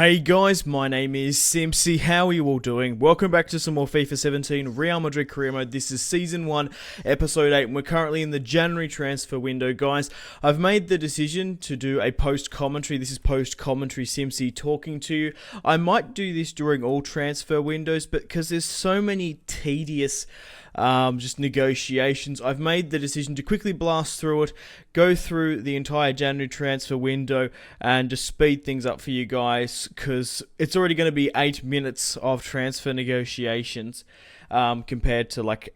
Hey guys, my name is Simpzy. How are you all doing? Welcome back to some more FIFA 17 Real Madrid Career Mode. This is Season 1, Episode 8, and we're currently in the January transfer window, guys. I've made the decision to do a post-commentary. This is post-commentary Simpzy talking to you. I might do this during all transfer windows, but because there's so many tedious just negotiations, I've made the decision to quickly blast through it, go through the entire January transfer window, and just speed things up for you guys, because it's already going to be 8 minutes of transfer negotiations compared to like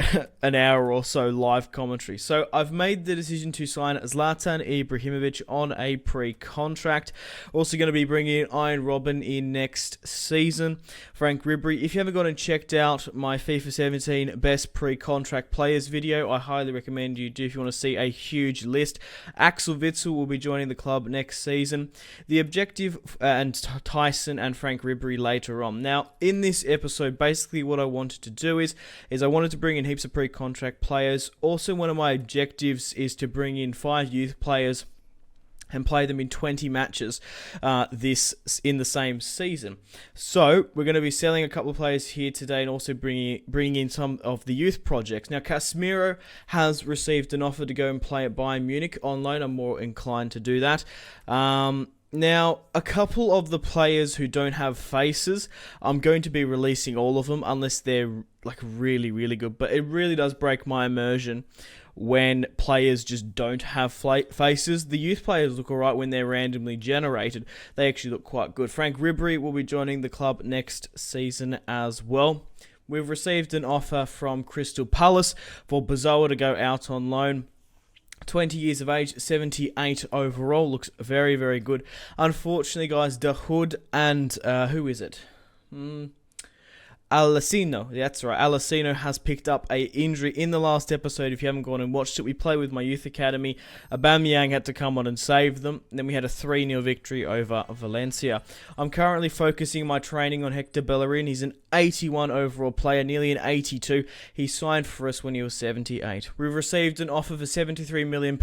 an hour or so live commentary. So I've made the decision to sign Zlatan Ibrahimovic on a pre-contract. Also going to be bringing in Robben in next season. Frank Ribery. If you haven't gone and checked out my FIFA 17 best pre-contract players video, I highly recommend you do if you want to see a huge list. Axel Witsel will be joining the club next season. The objective and Tyson and Frank Ribery later on. Now, in this episode, basically what I wanted to do is I wanted to bring in heaps of pre-contract players. Also, one of my objectives is to bring in 5 youth players and play them in 20 matches in the same season. So we're going to be selling a couple of players here today and also bringing in some of the youth projects. Now, Casemiro has received an offer to go and play at Bayern Munich on loan. I'm more inclined to do that. Now, a couple of the players who don't have faces, I'm going to be releasing all of them unless they're like really, really good. But it really does break my immersion when players just don't have faces. The youth players look alright when they're randomly generated. They actually look quite good. Frank Ribery will be joining the club next season as well. We've received an offer from Crystal Palace for Bozoa to go out on loan. 20 years of age, 78 overall, looks very, very good. Unfortunately, guys, Dahoud and, who is it? Alessino, that's right. Alessino has picked up a injury in the last episode. If you haven't gone and watched it, we play with my youth academy. Aubameyang had to come on and save them. And then we had a 3-0 victory over Valencia. I'm currently focusing my training on Hector Bellerin. He's an 81 overall player, nearly an 82. He signed for us when he was 78. We've received an offer for £73 million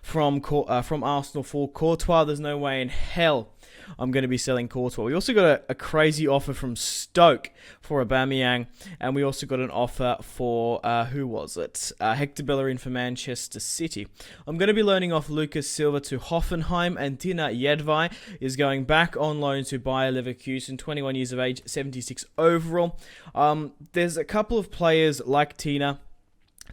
from Arsenal for Courtois. There's no way in hell I'm going to be selling Courtois. We also got a crazy offer from Stoke for Aubameyang, and we also got an offer for, who was it? Hector Bellerin for Manchester City. I'm going to be loaning off Lucas Silva to Hoffenheim, and Tina Jedvaj is going back on loan to Bayer Leverkusen, 21 years of age, 76 overall. There's a couple of players like Tina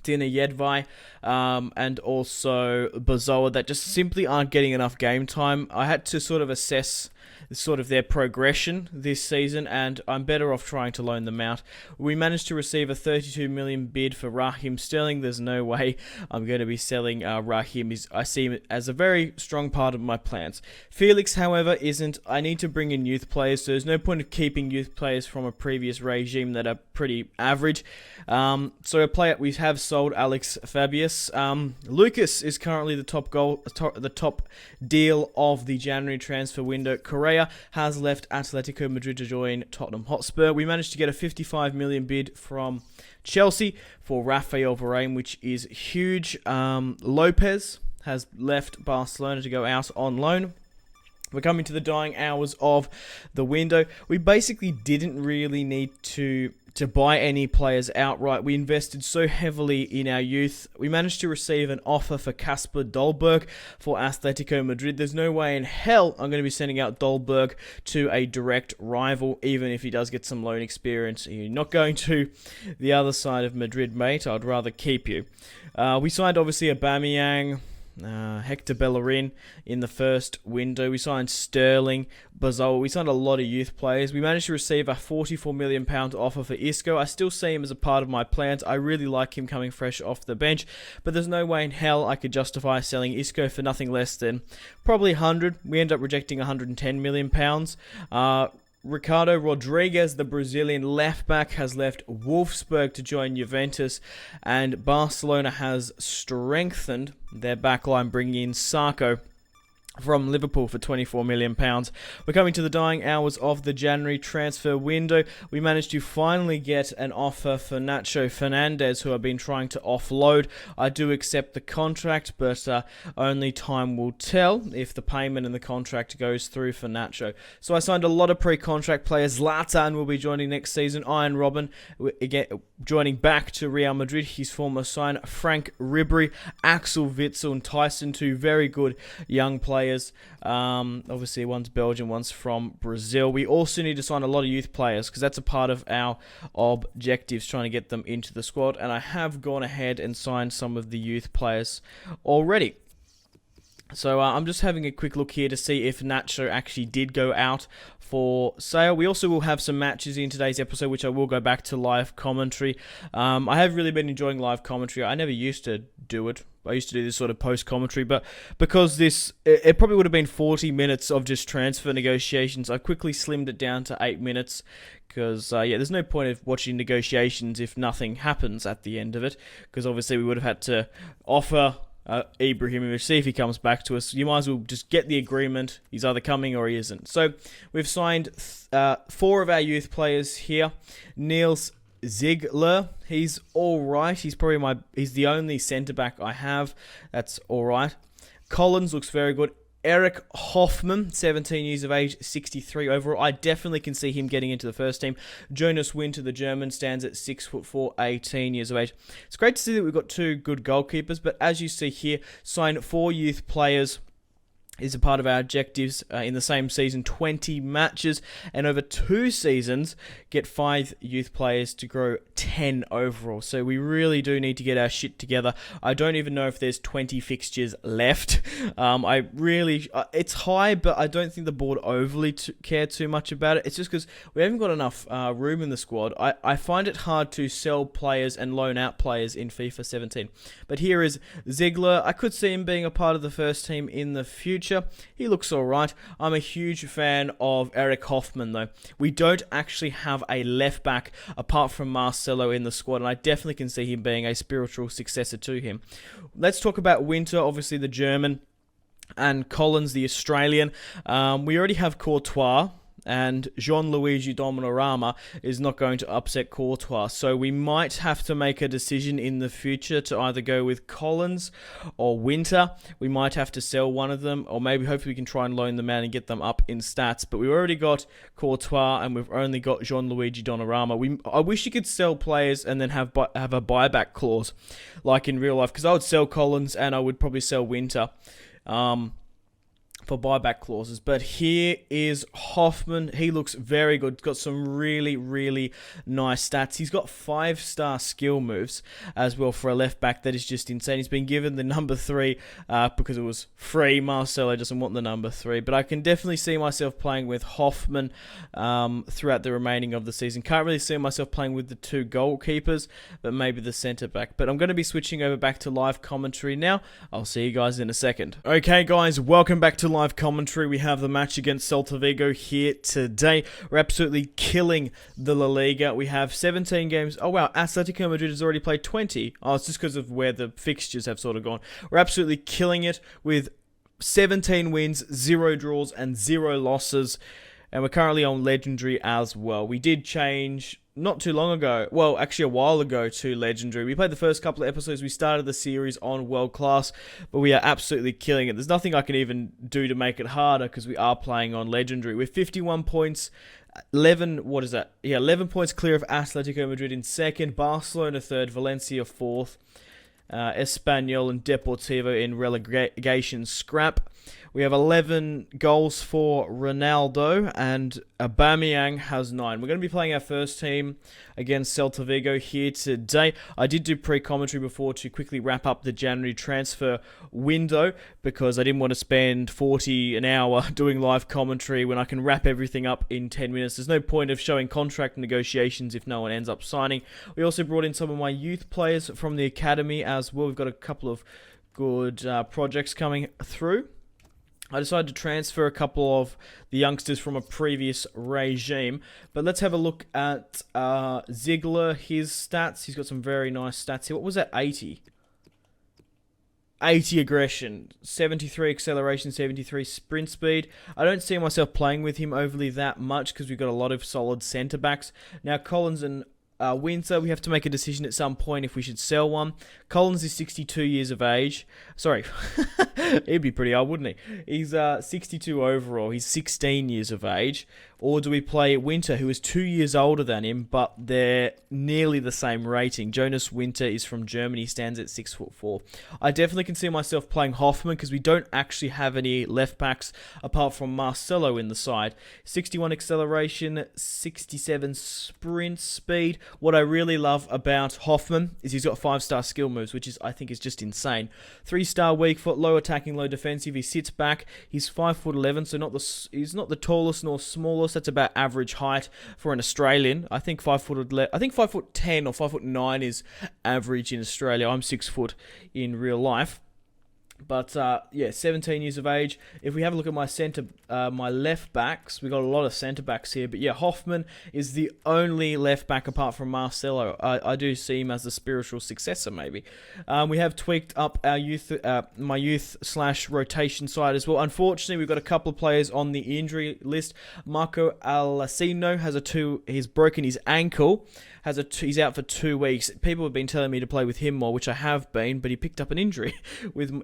Jedvaj, and also Bozoa that just simply aren't getting enough game time. I had to sort of assess their progression this season, and I'm better off trying to loan them out. We managed to receive a 32 million bid for Raheem Sterling. There's no way I'm going to be selling Raheem. I see him as a very strong part of my plans. Felix, however, isn't. I need to bring in youth players, so there's no point of keeping youth players from a previous regime that are pretty average. So we have sold Alex Fabius. Lucas is currently the top deal of the January transfer window. Correa has left Atletico Madrid to join Tottenham Hotspur. We managed to get a 55 million bid from Chelsea for Rafael Varane, which is huge. Lopez has left Barcelona to go out on loan. We're coming to the dying hours of the window. We basically didn't really need to buy any players outright. We invested so heavily in our youth. We managed to receive an offer for Kasper Dolberg for Atletico Madrid. There's no way in hell I'm going to be sending out Dolberg to a direct rival, even if he does get some loan experience. You're not going to the other side of Madrid, mate. I'd rather keep you. We signed, obviously, Aubameyang, Hector Bellerin in the first window. We signed Sterling, Bozoa. We signed a lot of youth players. We managed to receive a £44 million offer for Isco. I still see him as a part of my plans. I really like him coming fresh off the bench, but there's no way in hell I could justify selling Isco for nothing less than probably 100. We end up rejecting £110 million. Ricardo Rodriguez, the Brazilian left-back, has left Wolfsburg to join Juventus, and Barcelona has strengthened their backline, bringing in Sarko from Liverpool for £24 million. We're coming to the dying hours of the January transfer window. We managed to finally get an offer for Nacho Fernandez, who I've been trying to offload. I do accept the contract, but only time will tell if the payment and the contract goes through for Nacho. So I signed a lot of pre-contract players. Zlatan will be joining next season. Robben again joining back to Real Madrid. His former sign Frank Ribery, Axel Witsel, and Tyson, two very good young players. Obviously, one's Belgian, one's from Brazil. We also need to sign a lot of youth players because that's a part of our objectives, trying to get them into the squad. And I have gone ahead and signed some of the youth players already. So I'm just having a quick look here to see if Nacho actually did go out for sale. We also will have some matches in today's episode, which I will go back to live commentary. I have really been enjoying live commentary. I never used to do it. I used to do this sort of post-commentary, but because it probably would have been 40 minutes of just transfer negotiations, I quickly slimmed it down to 8 minutes because, there's no point of watching negotiations if nothing happens at the end of it, because obviously we would have had to offer Ibrahimovic, see if he comes back to us. You might as well just get the agreement. He's either coming or he isn't. So we've signed 4 of our youth players here. Niels Ziegler, he's alright. He's the only centre-back I have. That's alright. Collins looks very good. Eric Hoffman, 17 years of age, 63 overall. I definitely can see him getting into the first team. Jonas Winter, the German, stands at 6'4", 18 years of age. It's great to see that we've got 2 good goalkeepers, but as you see here, sign 4 youth players is a part of our objectives in the same season, 20 matches, and over 2 seasons, get 5 youth players to grow 10 overall. So we really do need to get our shit together. I don't even know if there's 20 fixtures left. It's high, but I don't think the board overly care too much about it. It's just because we haven't got enough room in the squad. I find it hard to sell players and loan out players in FIFA 17. But here is Ziegler. I could see him being a part of the first team in the future. He looks alright. I'm a huge fan of Eric Hoffman, though. We don't actually have a left back apart from Marcelo in the squad, and I definitely can see him being a spiritual successor to him. Let's talk about Winter, obviously the German, and Collins, the Australian. We already have Courtois, and Gianluigi Donnarumma is not going to upset Courtois. So we might have to make a decision in the future to either go with Collins or Winter. We might have to sell one of them, or maybe hopefully we can try and loan them out and get them up in stats. But we've already got Courtois and we've only got Gianluigi Donnarumma. I wish you could sell players and then have a buyback clause like in real life, because I would sell Collins and I would probably sell Winter. For buyback clauses. But here is Hoffman. He looks very good. Got some really, really nice stats. He's got 5-star skill moves as well for a left back. That is just insane. He's been given the number 3 because it was free. Marcelo doesn't want the number 3. But I can definitely see myself playing with Hoffman throughout the remaining of the season. Can't really see myself playing with the 2 goalkeepers, but maybe the centre back. But I'm going to be switching over back to live commentary now. I'll see you guys in a second. Okay, guys, welcome back to live commentary. We have the match against Celta Vigo here today. We're absolutely killing the La Liga. We have 17 games. Oh wow, Atletico Madrid has already played 20. Oh, it's just because of where the fixtures have sort of gone. We're absolutely killing it with 17 wins, 0 draws, and 0 losses. And we're currently on Legendary as well. We did change not too long ago, well, actually a while ago, to Legendary. We played the first couple of episodes. We started the series on World Class, but we are absolutely killing it. There's nothing I can even do to make it harder because we are playing on Legendary. We're 51 points, 11 points clear of Atletico Madrid in second, Barcelona third, Valencia fourth, Espanyol and Deportivo in relegation scrap. We have 11 goals for Ronaldo, and Aubameyang has 9. We're going to be playing our first team against Celta Vigo here today. I did do pre-commentary before to quickly wrap up the January transfer window because I didn't want to spend 40 an hour doing live commentary when I can wrap everything up in 10 minutes. There's no point of showing contract negotiations if no one ends up signing. We also brought in some of my youth players from the academy as well. We've got a couple of good projects coming through. I decided to transfer a couple of the youngsters from a previous regime. But let's have a look at Ziegler, his stats. He's got some very nice stats here. What was that, 80? 80 aggression, 73 acceleration, 73 sprint speed. I don't see myself playing with him overly that much because we've got a lot of solid centre backs. Now, Collins and Winter, we have to make a decision at some point if we should sell one. Collins is 62 years of age. Sorry, he'd be pretty old, wouldn't he? He's 62 overall. He's 16 years of age. Or do we play Winter, who is 2 years older than him, but they're nearly the same rating? Jonas Winter is from Germany, stands at 6'4". I definitely can see myself playing Hoffman because we don't actually have any left backs apart from Marcelo in the side. 61 acceleration, 67 sprint speed. What I really love about Hoffman is he's got 5-star skill moves, which I think is just insane. 3-star weak foot, low attacking, low defensive. He sits back. He's 5'11", so he's not the tallest nor smallest. That's about average height for an Australian. I think 5'10" or 5'9" is average in Australia. I'm 6 foot in real life. But, 17 years of age. If we have a look at my left backs, we've got a lot of centre backs here. But, yeah, Hoffman is the only left back apart from Marcelo. I do see him as the spiritual successor, maybe. We have tweaked up our my youth/rotation side as well. Unfortunately, we've got a couple of players on the injury list. Marco Alessino he's broken his ankle. He's out for 2 weeks. People have been telling me to play with him more, which I have been, but he picked up an injury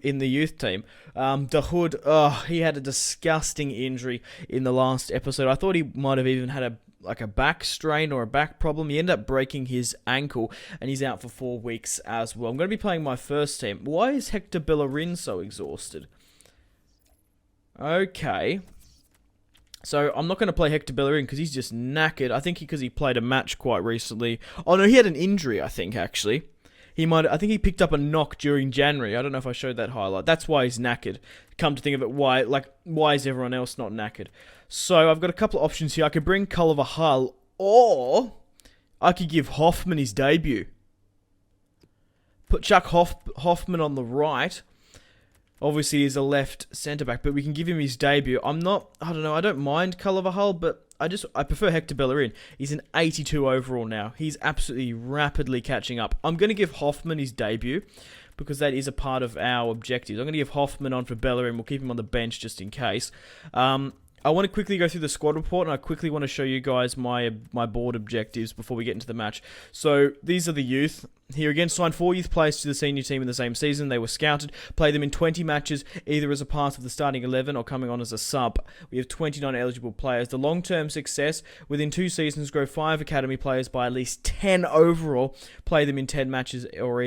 in the youth team. Dahoud, he had a disgusting injury in the last episode. I thought he might have even had a back strain or a back problem. He ended up breaking his ankle, and he's out for 4 weeks as well. I'm going to be playing my first team. Why is Hector Bellerin so exhausted? Okay. So I'm not going to play Hector Bellerin because he's just knackered. I think because he played a match quite recently. Oh no, he had an injury, I think, actually. I think he picked up a knock during January. I don't know if I showed that highlight. That's why he's knackered. Come to think of it, why is everyone else not knackered? So I've got a couple of options here. I could bring Culliver Hull, or I could give Hoffman his debut. Put Chuck Hoffman on the right. Obviously, he's a left centre-back, but we can give him his debut. I don't mind Culliver Hull, but I prefer Hector Bellerin. He's an 82 overall now. He's absolutely rapidly catching up. I'm going to give Hoffman his debut, because that is a part of our objectives. I'm going to give Hoffman on for Bellerin. We'll keep him on the bench just in case. I want to quickly go through the squad report, and I quickly want to show you guys my board objectives before we get into the match. So, these are the youth. Here again, signed 4 youth players to the senior team in the same season. They were scouted, played them in 20 matches, either as a part of the starting 11 or coming on as a sub. We have 29 eligible players. The long-term success, within 2 seasons, grow 5 academy players by at least 10 overall, play them in 10 matches, or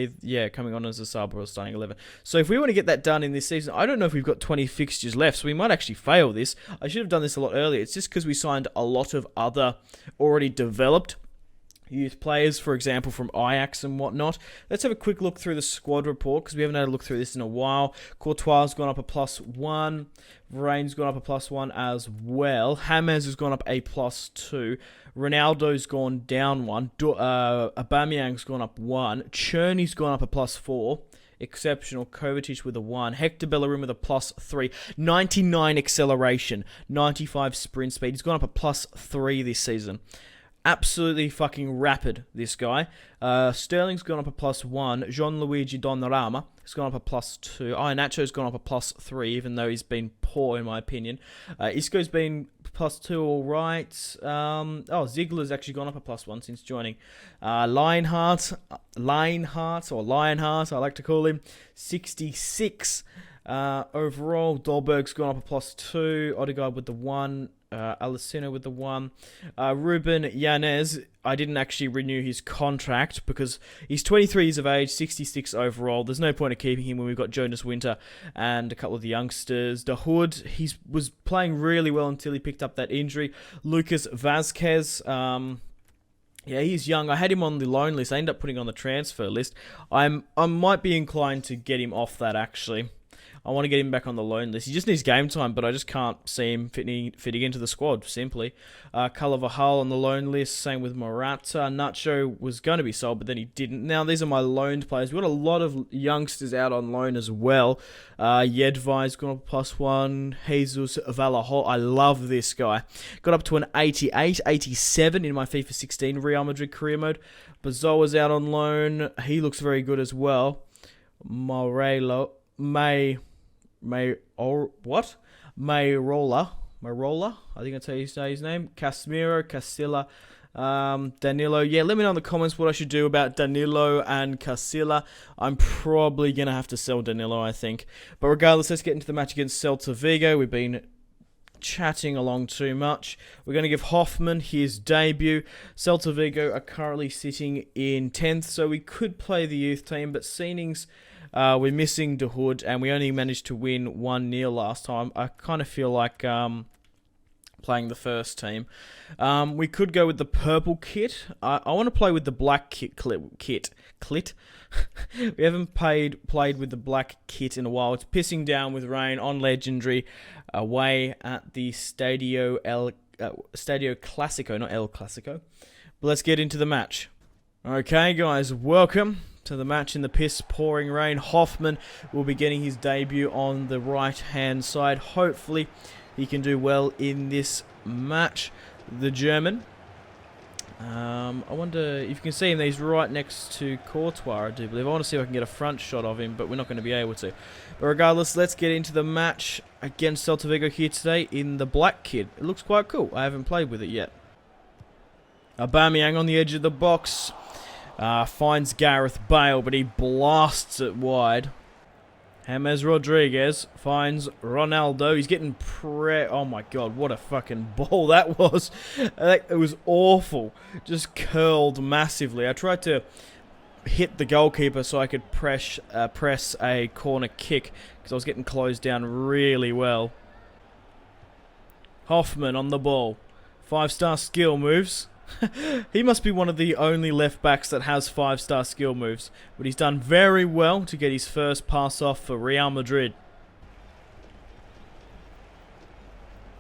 coming on as a sub or a starting 11. So if we want to get that done in this season, I don't know if we've got 20 fixtures left, so we might actually fail this. I should have done this a lot earlier. It's just because we signed a lot of other already developed youth players, for example, from Ajax and whatnot. Let's have a quick look through the squad report, because we haven't had a look through this in a while. Courtois' gone up a +1. Varane's gone up a +1 as well. James has gone up a +2. Ronaldo's gone down 1. Aubameyang's gone up 1. Cherney's gone up a +4. Exceptional. Kovacic with a 1. Hector Bellerin with a +3. 99 acceleration. 95 sprint speed. He's gone up a +3 this season. Absolutely fucking rapid, this guy. Sterling's gone up a +1. Gianluigi Donnarumma has gone up a +2. Iheanacho's gone up a +3, even though he's been poor, in my opinion. Isco's been +2, all right. Ziegler's actually gone up a +1 since joining. Lionheart, I like to call him, 66 overall. Dolberg's gone up a +2. Odegaard with the 1. Alessino with the 1. Ruben Yanez, I didn't actually renew his contract because he's 23 years of age, 66 overall. There's no point of keeping him when we've got Jonas Winter and a couple of the youngsters. Dahoud, he was playing really well until he picked up that injury. Lucas Vazquez, he's young. I had him on the loan list. I ended up putting him on the transfer list. I might be inclined to get him off that, actually. I want to get him back on the loan list. He just needs game time, but I just can't see him fitting into the squad, simply. Culliver Hull on the loan list, same with Morata. Nacho was going to be sold, but then he didn't. Now, these are my loaned players. We've got a lot of youngsters out on loan as well. Jedvai's gone up +1. Jesus Vallejo, I love this guy. Got up to an 88, 87 in my FIFA 16 Real Madrid career mode. Bazoa's out on loan. He looks very good as well. Mayrola. I think that's how you say his name. Casemiro, Casilla, Danilo. Yeah, let me know in the comments what I should do about Danilo and Casilla. I'm probably going to have to sell Danilo, I think. But regardless, let's get into the match against Celta Vigo. We've been chatting along too much. We're going to give Hoffman his debut. Celta Vigo are currently sitting in 10th, so we could play the youth team, but Seanings, we're missing De Hood, and we only managed to win 1-0 last time. I kind of feel like playing the first team. We could go with the purple kit. I want to play with the black kit. We haven't played with the black kit in a while. It's pissing down with rain on Legendary away at the Stadio Classico, not El Clasico. But let's get into the match. Okay, guys, welcome to the match in the piss-pouring rain. Hoffman will be getting his debut on the right-hand side. Hopefully, he can do well in this match. The German. I wonder if you can see him. He's right next to Courtois, I do believe. I want to see if I can get a front shot of him, but we're not going to be able to. But regardless, let's get into the match against Celta Vigo here today in the black kit. It looks quite cool. I haven't played with it yet. Aubameyang on the edge of the box. Finds Gareth Bale, but he blasts it wide. James Rodriguez finds Ronaldo. He's getting oh my god, what a fucking ball that was. It was awful. Just curled massively. I tried to hit the goalkeeper so I could press a corner kick because I was getting closed down really well. Hoffman on the ball. 5-star skill moves. He must be one of the only left backs that has 5-star skill moves, but he's done very well to get his first pass off for Real Madrid.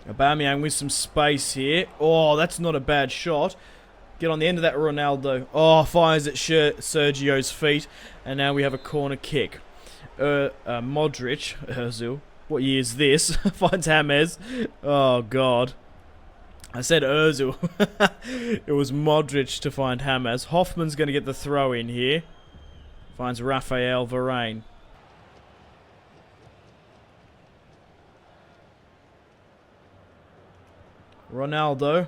Aubameyang with some space here. Oh, that's not a bad shot. Get on the end of that Ronaldo. Oh, fires at Sergio's feet, and now we have a corner kick. Modric, Ozil, what year is this? Finds James. Oh god. I said Ozil. It was Modric to find James. Hoffman's going to get the throw in here. Finds Rafael Varane. Ronaldo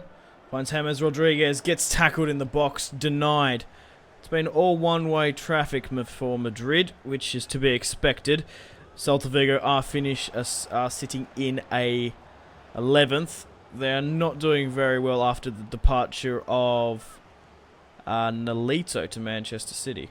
finds James Rodriguez. Gets tackled in the box. Denied. It's been all one-way traffic for Madrid, which is to be expected. Celta Vigo are sitting in a 11th. They are not doing very well after the departure of Nolito to Manchester City.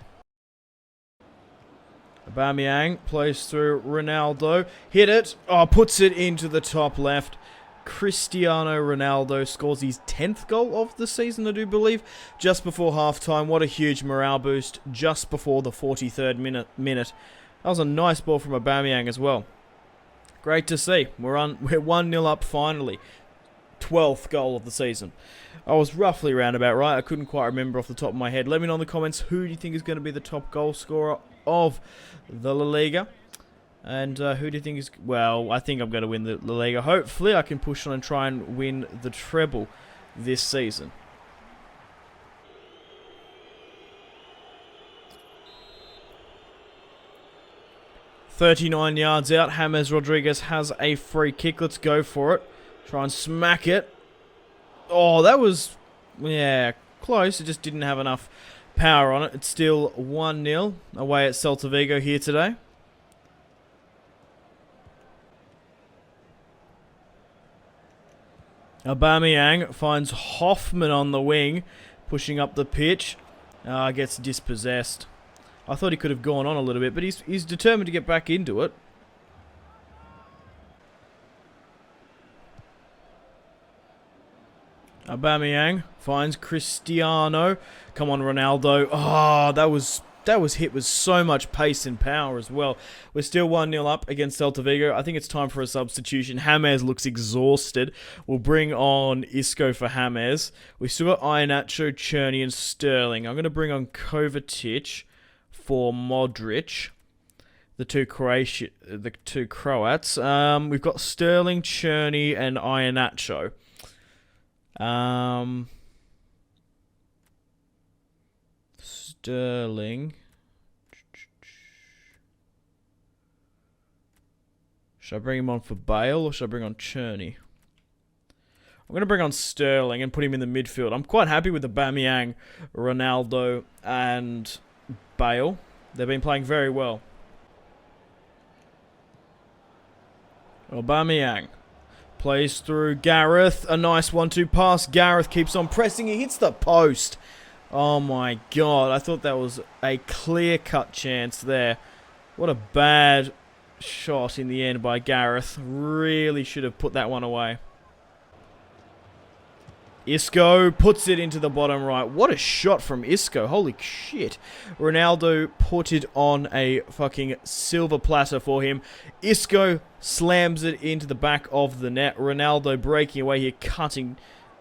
Aubameyang plays through Ronaldo. Hit it. Oh, puts it into the top left. Cristiano Ronaldo scores his 10th goal of the season, I do believe, just before halftime. What a huge morale boost just before the 43rd minute. That was a nice ball from Aubameyang as well. Great to see. We're 1-0 up finally. 12th goal of the season. I was roughly round about right. I couldn't quite remember off the top of my head. Let me know in the comments who do you think is going to be the top goal scorer of the La Liga. And who do you think is... Well, I think I'm going to win the La Liga. Hopefully I can push on and try and win the treble this season. .39 yards out. James Rodriguez has a free kick. Let's go for it. Try and smack it. Oh, that was, yeah, close. It just didn't have enough power on it. It's still 1-0 away at Celta Vigo here today. Aubameyang finds Hoffman on the wing, pushing up the pitch. Gets dispossessed. I thought he could have gone on a little bit, but he's determined to get back into it. Aubameyang finds Cristiano. Come on, Ronaldo. Oh, that was hit with so much pace and power as well. We're still 1-0 up against Celta Vigo. I think it's time for a substitution. James looks exhausted. We'll bring on Isco for James. We've still got Iheanacho, Černý, and Sterling. I'm going to bring on Kovacic for Modric. The two Croats. We've got Sterling, Černý, and Iheanacho. Sterling. Should I bring him on for Bale or should I bring on Cherney? I'm going to bring on Sterling and put him in the midfield. I'm quite happy with Aubameyang, Ronaldo, and Bale. They've been playing very well. Aubameyang plays through Gareth. A nice 1-2 pass. Gareth keeps on pressing. He hits the post. Oh my god. I thought that was a clear-cut chance there. What a bad shot in the end by Gareth. Really should have put that one away. Isco puts it into the bottom right. What a shot from Isco. Holy shit. Ronaldo put it on a fucking silver platter for him. Isco slams it into the back of the net. Ronaldo breaking away here, cutting,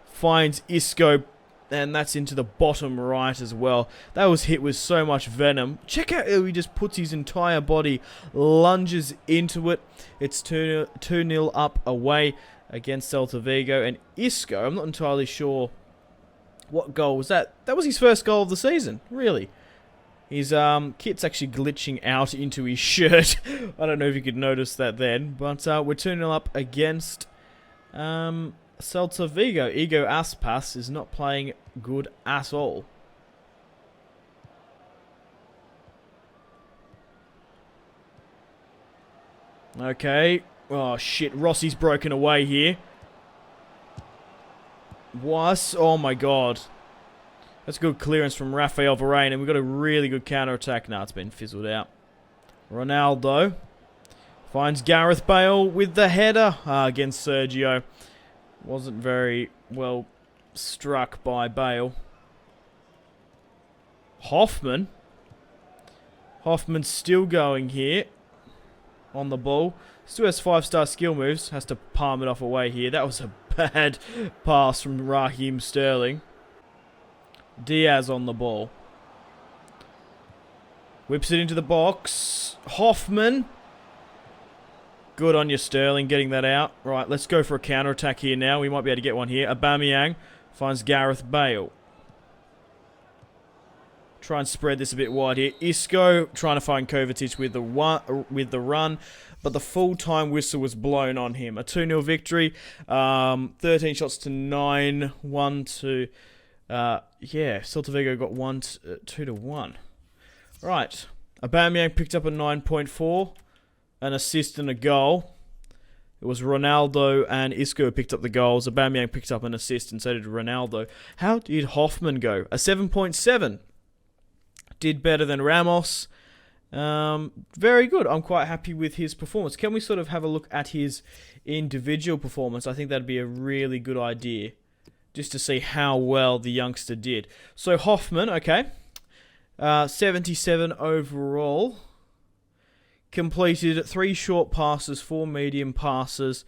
finds Isco, and that's into the bottom right as well. That was hit with so much venom. Check out how he just puts his entire body, lunges into it. It's 2-0 up away against Celta Vigo. And Isco, I'm not entirely sure what goal was that. That was his first goal of the season, really. His kit's actually glitching out into his shirt. I don't know if you could notice that then. But we're 2-0 up against Celta Vigo. Ego Aspas is not playing good at all. Okay. Oh, shit. Rossi's broken away here. Was. Oh, my God. That's good clearance from Rafael Varane. And we've got a really good counter-attack. Now it's been fizzled out. Ronaldo finds Gareth Bale with the header against Sergio. Wasn't very well struck by Bale. Hoffman. Hoffman's still going here on the ball. Still has 5-star skill moves. Has to palm it off away here. That was a bad pass from Raheem Sterling. Diaz on the ball. Whips it into the box. Hoffman. Good on you, Sterling, getting that out. Right, let's go for a counter-attack here now. We might be able to get one here. Aubameyang finds Gareth Bale. Try and spread this a bit wide here. Isco trying to find Kovacic with the run, but the full-time whistle was blown on him. A 2-0 victory. 13 shots to 9. 1-2. Yeah, Celta Vigo got 2-1. Right. Aubameyang picked up a 9.4. An assist and a goal. It was Ronaldo and Isco who picked up the goals. Aubameyang picked up an assist and so did Ronaldo. How did Hoffman go? A 7.7. Did better than Ramos. Very good. I'm quite happy with his performance. Can we sort of have a look at his individual performance? I think that'd be a really good idea. Just to see how well the youngster did. So Hoffman, okay. 77 overall. Completed 3 short passes, 4 medium passes.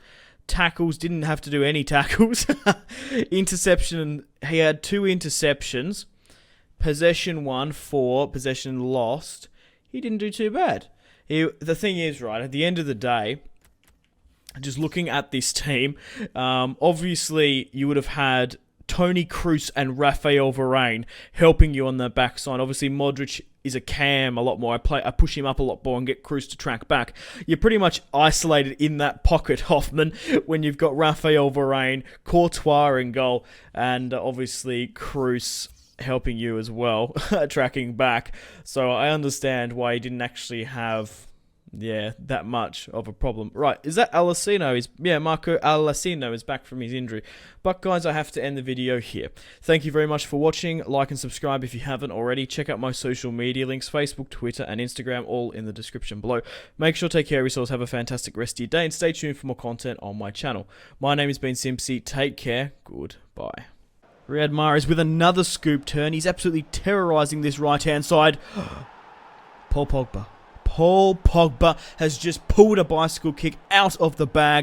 Tackles, didn't have to do any tackles. Interception, he had 2 interceptions. Possession 1, 4. Possession lost. He didn't do too bad. The thing is, right, at the end of the day, just looking at this team, obviously you would have had Toni Kroos and Rafael Varane helping you on the backside. Obviously, Modric is a cam a lot more. I push him up a lot more and get Kroos to track back. You're pretty much isolated in that pocket, Hoffman, when you've got Rafael Varane, Courtois in goal, and obviously Kroos helping you as well, tracking back. So I understand why he didn't actually have, that much of a problem. Right, is that Alessino? Marco Alessino is back from his injury. But guys, I have to end the video here. Thank you very much for watching. Like and subscribe if you haven't already. Check out my social media links, Facebook, Twitter, and Instagram, all in the description below. Make sure to take care of yourselves, have a fantastic rest of your day, and stay tuned for more content on my channel. My name has been Simpzy. Take care. Goodbye. Riyad Mahrez with another scoop turn. He's absolutely terrorising this right-hand side. Paul Pogba has just pulled a bicycle kick out of the bag.